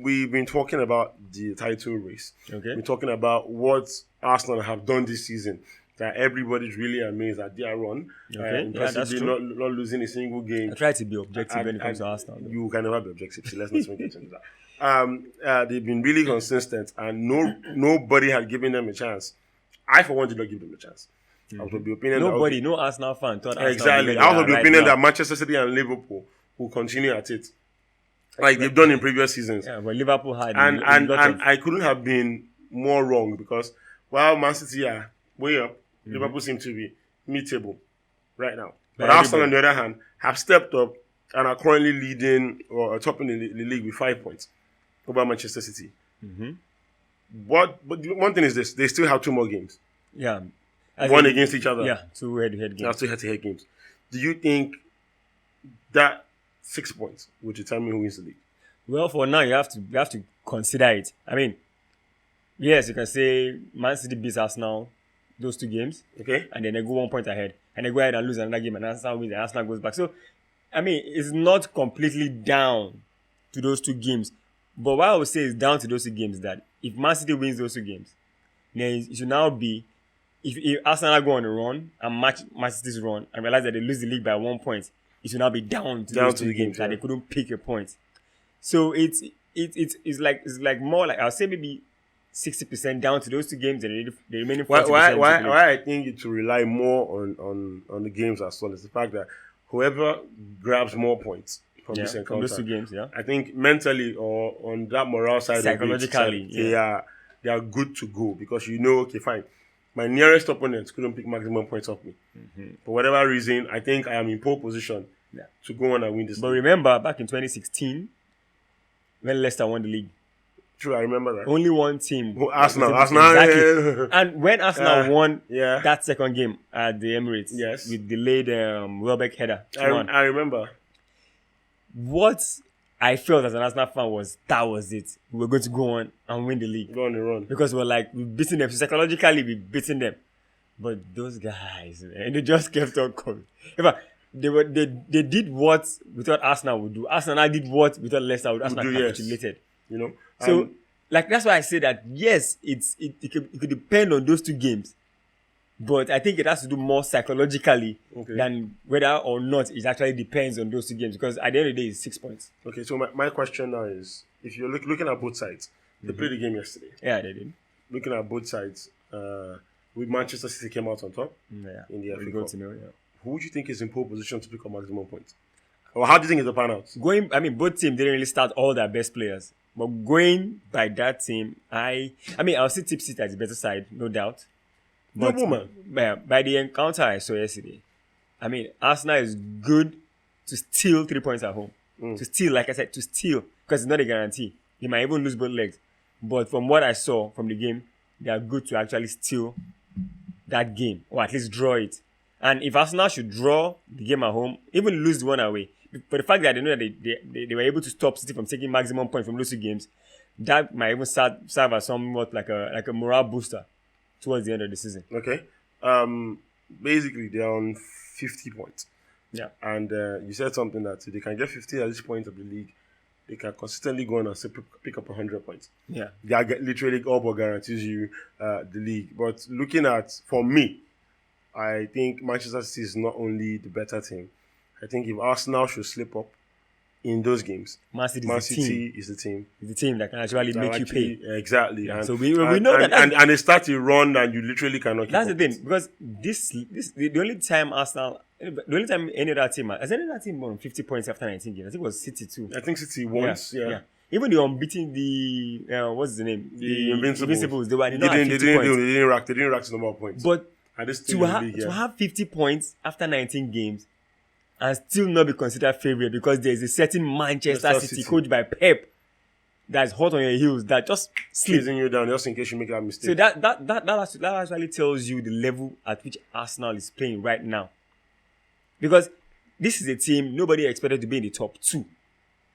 We've been talking about the title race. Okay. We're talking about what Arsenal have done this season. That everybody's really amazed at their run. Okay. Yeah, that's Impressively, true. not losing a single game. I try to be objective when it comes And to Arsenal, though. you can never be objective, so let's not even get into that. They've been really consistent, and nobody had given them a chance. I, for one, did not give them a chance. I was of the opinion Nobody, no Arsenal fan thought Arsenal exactly. would be I where was they of the are right opinion now. that Manchester City and Liverpool will continue at it, like they've done in previous seasons. Yeah, but Liverpool had And a and lot and of. I couldn't have been more wrong because while Man City are way up, Liverpool seem to be mid-table right now. But By Arsenal, on everybody. the other hand, have stepped up and are currently leading or topping the league with 5 points over Manchester City. But the one thing is this: they still have two more games, Yeah. one against each other. Yeah, two head-to-head They games. have two head-to-head games. Do you think that 6 points will determine who wins the league? Well, for now, you have to consider it. I mean, yes, you can say Man City beats Arsenal those two games, Okay. and then they go 1 point ahead, and they go ahead and lose another game, and Arsenal wins, and Arsenal goes back. So, I mean, it's not completely down to those two games. But what I would say is down to those two games that if Man City wins those two games, then it should now be if Arsenal go on a run and match Man City's run and realize that they lose the league by 1 point, it should now be down to Down those to two the games games, that yeah. they couldn't pick a point. So it's like more like I'll say maybe 60% down to those two games and the remaining 40%. Why I think it will rely more on the games as well is the fact that whoever grabs more points from this from encounter, those two games, yeah. I think mentally or on that morale side Psychologically, of it, they are good to go because okay, fine. My nearest opponent couldn't pick maximum points off me. For whatever reason, I think I am in pole position Yeah. to go on and win this But league. remember back in 2016 when Leicester won the league, True, I remember that. only one team. Oh, Arsenal. was able to- Arsenal. Exactly. And when Arsenal won Yeah. that second game at the Emirates, Yes. with delayed Welbeck header, I 2-1. remember. What I felt as an Arsenal fan was that was it. We were going to go on and win the league Go on the run. because we've beaten them. So psychologically, we've beaten them. But those guys, man, they just kept on coming. In fact, they did what we thought Arsenal would do. Arsenal did what we thought Leicester would. Arsenal do, yes. capitulated. You know. So, And like that's why I say that yes, it could depend on those two games, but I think it has to do more psychologically Okay. than whether or not it actually depends on those two games. Because at the end of the day, it's 6 points. okay, so my question now is, if you're looking at both sides, they played the game yesterday. Yeah, they did. Looking at both sides, with Manchester City came out on top Yeah, in the FA we go Cup. to know. Yeah. Who would you think is in pole position to pick up maximum points? Or how do you think it's the pan out? Both teams didn't really start all their best players, but going by that team, I'll see Tip City as the better side, no doubt. No But woman. by the encounter I saw yesterday, Arsenal is good to steal 3 points at home. To steal, like I said, to steal, because it's not a guarantee. You might even lose both legs. But from what I saw from the game, they are good to actually steal that game, or at least draw it. And if Arsenal should draw the game at home, even lose the one away, but the fact that they know that they were able to stop City from taking maximum points from those two games, that might even serve as somewhat like a morale booster towards the end of the season. Okay. Basically, they're on 50 points. Yeah. And you said something that if they can get 50 at this point of the league, they can consistently go on and pick up 100 points. Yeah. That literally all but guarantees you the league. But looking at, for me, I think Manchester City is not only the better team. I think if Arsenal should slip up in those games, Man City Man is the team. City is the team. It's the team that can actually that make you pay. Exactly. Yeah, And, so we know that. and they start to run and you literally cannot keep That's the up thing, with it. because the only time any other team has any other team won 50 points after 19 games. I think it was City too. I think City once, yeah. Even the unbeaten, what's the name? The Invincibles. They They not at 50 points. didn't rack the number of points. But at this to stage of the have league, to have 50 points after 19 games and still not be considered favorite because there is a certain Manchester Manchester City City. coached by Pep that's hot on your heels that just sleep. chasing you down just in case you make that mistake. So that actually tells you the level at which Arsenal is playing right now. Because this is a team nobody expected to be in the top 2.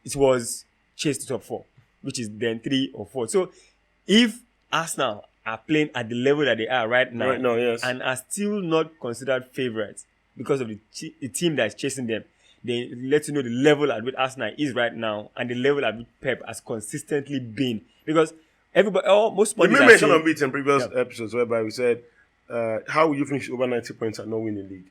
It was chased to top 4, which is then 3 or 4. So if Arsenal are playing at the level that they are right now, Right now, yes. and are still not considered favorites because of the team that is chasing them, they let you know the level at which Arsenal is right now and the level at which Pep has consistently been. Because everybody, most We pundits made are mention saying, of it in previous episodes whereby we said, how will you finish over 90 points and not win the league?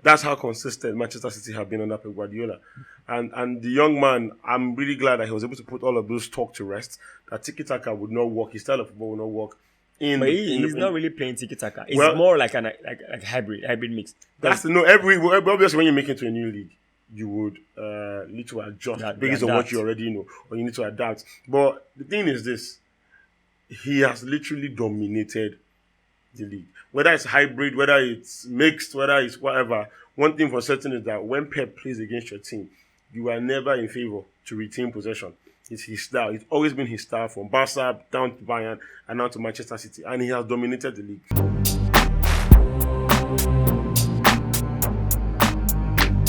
That's how consistent Manchester City have been under Pep Guardiola. And the young man, I'm really glad that he was able to put all of those talk to rest, that tiki-taka would not work, his style of football would not work. but he's not really playing tiki-taka. It's Well, more like a hybrid mix. That's the no. Obviously, when you make it to a new league, you would need to adjust based on what adapt. you already know, or you need to adapt. But the thing is this: he has literally dominated the league. Whether it's hybrid, whether it's mixed, whether it's whatever. One thing for certain is that when Pep plays against your team, you are never in favor to retain possession. It's his style. It's always been his style from Barca down to Bayern and now to Manchester City, and he has dominated the league.